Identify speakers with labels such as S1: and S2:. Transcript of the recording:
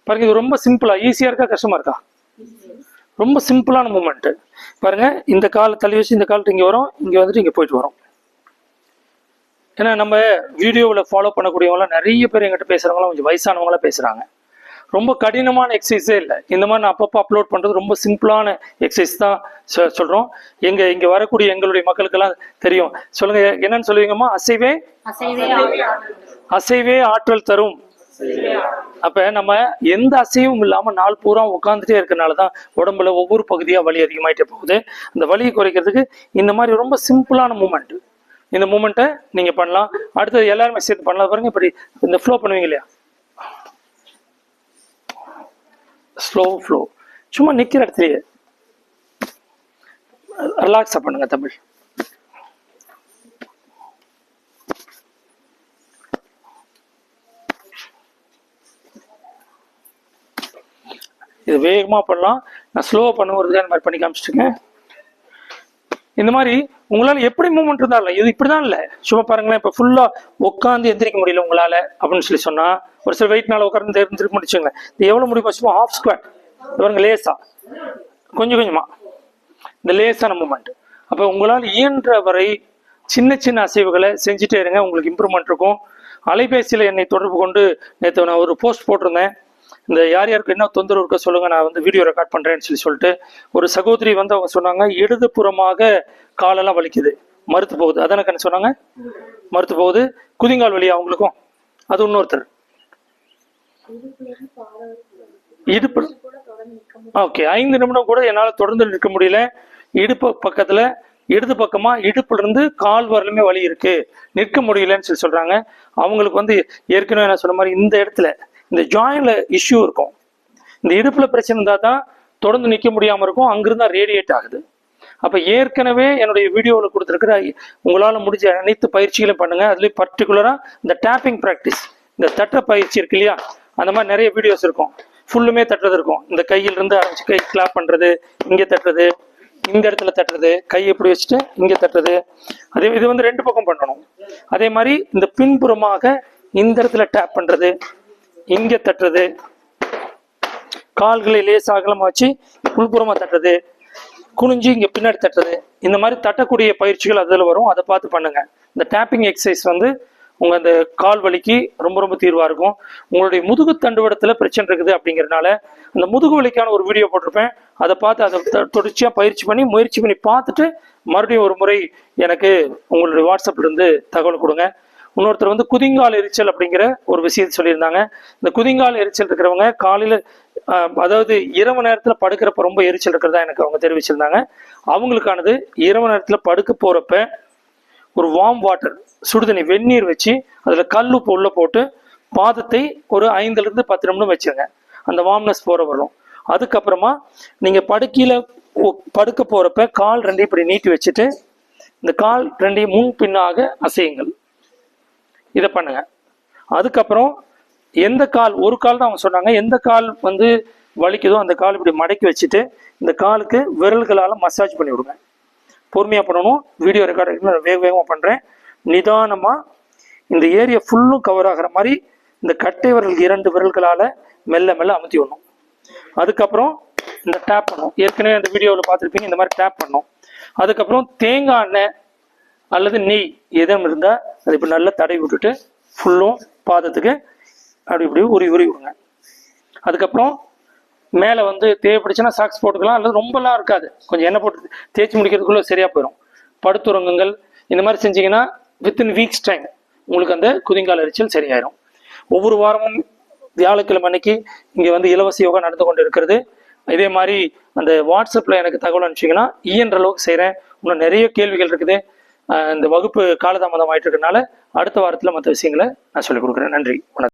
S1: பாருங்க, இது ரொம்ப சிம்பிளா ஈஸியா இருக்கா கஷ்டமா இருக்கா? ரொம்ப சிம்பிளான மூமெண்ட். பாருங்க, இந்த காலை தள்ளி வச்சு இந்த காலத்து இங்கே வரும், இங்கே வந்துட்டு இங்கே போயிட்டு வரும். ஏன்னா நம்ம வீடியோவில் ஃபாலோ பண்ணக்கூடியவங்களாம் நிறைய பேர் எங்கிட்ட பேசுகிறவங்களாம் கொஞ்சம் வயசானவங்களாம் பேசுகிறாங்க. ரொம்ப கடினமான எக்ஸசைஸே இல்லை. இந்த மாதிரி நான் அப்பப்போ அப்லோட் பண்ணுறது ரொம்ப சிம்பிளான எக்ஸசைஸ் தான் சொல்கிறோம். இங்கே வரக்கூடிய எங்களுடைய மக்களுக்கெல்லாம் தெரியும். சொல்லுங்க, என்னன்னு சொல்லுவீங்கம்மா? அசைவே ஆற்றல் தரும். அப்ப நம்ம எந்த அசைவும் இல்லாம நாள் பூரா உட்காந்துட்டே இருக்கனாலதான் உடம்புல ஒவ்வொரு பகுதியா வலி அதிகமாயிட்டே போகுது. அந்த வலியை குறைக்கிறதுக்கு இந்த மாதிரி ரொம்ப சிம்பிளான மூமெண்ட், இந்த மூமெண்ட்டை நீங்க பண்ணலாம். அடுத்தது எல்லாருமே சேர்த்து பண்ணலாம். பாருங்க, இப்படி இந்த ஃப்ளோ பண்ணுவீங்க இல்லையா, ஸ்லோ ஃப்ளோ, சும்மா நிக்கிற இடத்துலயே ரிலாக்ஸா பண்ணுங்க. தமிழ் இது வேகமாக பண்ணலாம். நான் ஸ்லோவாக பண்ணுறதுக்காக இந்த மாதிரி பண்ணி காமிச்சிட்டுருக்கேன். இந்த மாதிரி உங்களால் எப்படி மூவ்மெண்ட் இருந்தாலும் இது இப்படி தான் இல்லை. சும்மா பாருங்களேன், இப்போ ஃபுல்லாக உட்காந்து எந்திரிக்க முடியல உங்களால் அப்படின்னு சொல்லி சொன்னால், ஒரு சில வெயிட்னால உட்காந்து எந்திரிக்க முடிச்சுங்களேன். இது எவ்வளோ முடியுமா? சும்மா ஹாஃப் ஸ்குவாட் பாருங்க, லேசாக கொஞ்சம் கொஞ்சமாக இந்த லேசான மூமெண்ட். அப்போ உங்களால் இயன்ற வரை சின்ன சின்ன அசைவுகளை செஞ்சுட்டே இருங்க, உங்களுக்கு இம்ப்ரூவ்மெண்ட் இருக்கும். அலைபேசியில் என்னை தொடர்பு கொண்டு நேற்று நான் ஒரு போஸ்ட் போட்டிருந்தேன். இந்த யார் யாருக்கு என்ன தொந்தரவு இருக்க சொல்லுங்க, நான் வந்து வீடியோ ரெக்கார்ட் பண்றேன்னு சொல்லிட்டு ஒரு சகோதரி வந்து அவங்க சொன்னாங்க, இடது புறமாக காலெல்லாம் வலிக்குது, மறுத்து போகுது. அதான என்ன சொன்னாங்க? மறுத்து போகுது, குதிங்கால் வலி அவங்களுக்கும். அது இன்னொருத்தர் இடுப்பு. ஓகே, 5 நிமிடம் கூட என்னால் தொடர்ந்து நிற்க முடியல. இடுப்பு பக்கத்துல இடது பக்கமா இடுப்புல இருந்து கால் வரலுமே வலி இருக்கு, நிற்க முடியலன்னு சொல்றாங்க. அவங்களுக்கு வந்து ஏற்கனவே நான் சொன்ன மாதிரி இந்த இடத்துல இந்த ஜாயின்ல இஷ்யூ இருக்கும். இந்த இடுப்புல பிரச்சனை இருந்தால் தான் தொடர்ந்து நிற்க முடியாமல் இருக்கும், அங்கிருந்தா ரேடியேட் ஆகுது. அப்போ ஏற்கனவே என்னுடைய வீடியோவில் கொடுத்துருக்கிற உங்களால் முடிஞ்ச அனைத்து பயிற்சிகளையும் பண்ணுங்க. அதுலேயும் பர்டிகுலராக இந்த டேப்பிங் ப்ராக்டிஸ், இந்த தட்டுற பயிற்சி இருக்கு இல்லையா, அந்த மாதிரி நிறைய வீடியோஸ் இருக்கும். ஃபுல்லுமே தட்டுறது இருக்கும். இந்த கையிலிருந்து ஆரம்பிச்சு கை கிளாப் பண்ணுறது, இங்கே தட்டுறது, இந்த இடத்துல தட்டுறது, கை எப்படி வச்சுட்டு இங்கே தட்டுறது. அதே இது வந்து 2 பக்கம் பண்ணணும். அதே மாதிரி இந்த பின்புறமாக இந்த இடத்துல டேப் பண்ணுறது, இங்க தட்டுறது, கால்களை லேசா அகலமா வச்சு உள்புறமா தட்டுறது, குனிஞ்சு இங்க பின்னாடி தட்டுறது. இந்த மாதிரி தட்டக்கூடிய பயிற்சிகள் அதில் வரும், அதை பார்த்து பண்ணுங்க. இந்த டேப்பிங் எக்ஸசைஸ் வந்து உங்க அந்த கால் வலிக்கு ரொம்ப ரொம்ப தீர்வா இருக்கும். உங்களுடைய முதுகு தண்டுவடத்துல பிரச்சனை இருக்குது அப்படிங்கிறதுனால அந்த முதுகு வலிக்கான ஒரு வீடியோ போட்டிருப்பேன், அதை பார்த்து அதை தொடர்ச்சியா முயற்சி பண்ணி பார்த்துட்டு மறுபடியும் ஒரு முறை எனக்கு உங்களுடைய வாட்ஸ்அப்ல இருந்து தகவல் கொடுங்க. இன்னொருத்தர் வந்து குதிங்கால் எரிச்சல் அப்படிங்கிற ஒரு விஷயத்தை சொல்லியிருந்தாங்க. இந்த குதிங்கால் எரிச்சல் இருக்கிறவங்க காலையில், அதாவது இரவு நேரத்தில் படுக்கிறப்ப ரொம்ப எரிச்சல் இருக்கிறதா எனக்கு அவங்க தெரிவிச்சிருந்தாங்க. அவங்களுக்கானது இரவு நேரத்தில் படுக்க போகிறப்ப ஒரு வார்ம் வாட்டர், சுடுதண்ணி, வெந்நீர் வச்சு அதில் கல்லுப்பு உள்ள போட்டு பாதத்தை ஒரு 5 to 10 நிமிடம் வச்சுருங்க. அந்த வார்ம்னஸ் போகிற வரும். அதுக்கப்புறமா நீங்கள் படுக்க போகிறப்ப கால் 2 இப்படி நீட்டி வச்சுட்டு இந்த கால் 2 முன் பின்னாக அசையுங்கள். இதை பண்ணுங்க. அதுக்கப்புறம் எந்த கால், ஒரு கால் தான் அவங்க சொன்னாங்க, எந்த கால் வந்து வலிக்குதோ அந்த கால் இப்படி மடக்கி வச்சுட்டு இந்த காலுக்கு விரல்களால் மசாஜ் பண்ணி விடுங்க. பொறுமையாக பண்ணணும். வீடியோ ரெக்கார்டு வேகமாக பண்ணுறேன். நிதானமாக இந்த ஏரியா ஃபுல்லும் கவர் ஆகிற மாதிரி இந்த கட்டை விரல் 2 விரல்களால் மெல்ல மெல்ல அமுத்தி விடணும். அதுக்கப்புறம் இந்த டேப் பண்ணும். ஏற்கனவே அந்த வீடியோவில் பார்த்துருப்பீங்க, இந்த மாதிரி டேப் பண்ணும். அதுக்கப்புறம் தேங்காய் எண்ணெய் அல்லது நெய் எதுவும் இருந்தால் அது இப்படி நல்லா தடவி விட்டுட்டு ஃபுல்லும் பாதத்துக்கு அப்படி இப்படி உரி விடுங்க. அதுக்கப்புறம் மேலே வந்து தேவைப்படுச்சுன்னா சாக்ஸ் போட்டுக்கலாம், அல்லது ரொம்பலாம் இருக்காது, கொஞ்சம் எண்ணெய் போட்டு தேய்ச்சி முடிக்கிறதுக்குள்ளே சரியாக போயிடும். படுத்துறங்குங்கள். இந்த மாதிரி செஞ்சீங்கன்னா வித்தின் வீக்ஸ் டைம் உங்களுக்கு அந்த குதிங்கால் எரிச்சல் சரியாயிடும். ஒவ்வொரு வாரமும் வியாழக்கிழமை அன்னைக்கு இங்கே வந்து இலவச யோகா நடந்து கொண்டு இருக்கிறது. இதே மாதிரி அந்த வாட்ஸ்அப்பில் எனக்கு தகவல் அனுப்பிச்சிங்கன்னா இயன்ற அளவுக்கு செய்கிறேன். இன்னும் நிறைய கேள்விகள் இருக்குது. இந்த வகுப்பு காலதாமதம் ஆயிட்டு இருக்கனால அடுத்த வாரத்தில் மற்ற விஷயங்களை நான் சொல்லிக் கொடுக்குறேன். நன்றி, வணக்கம்.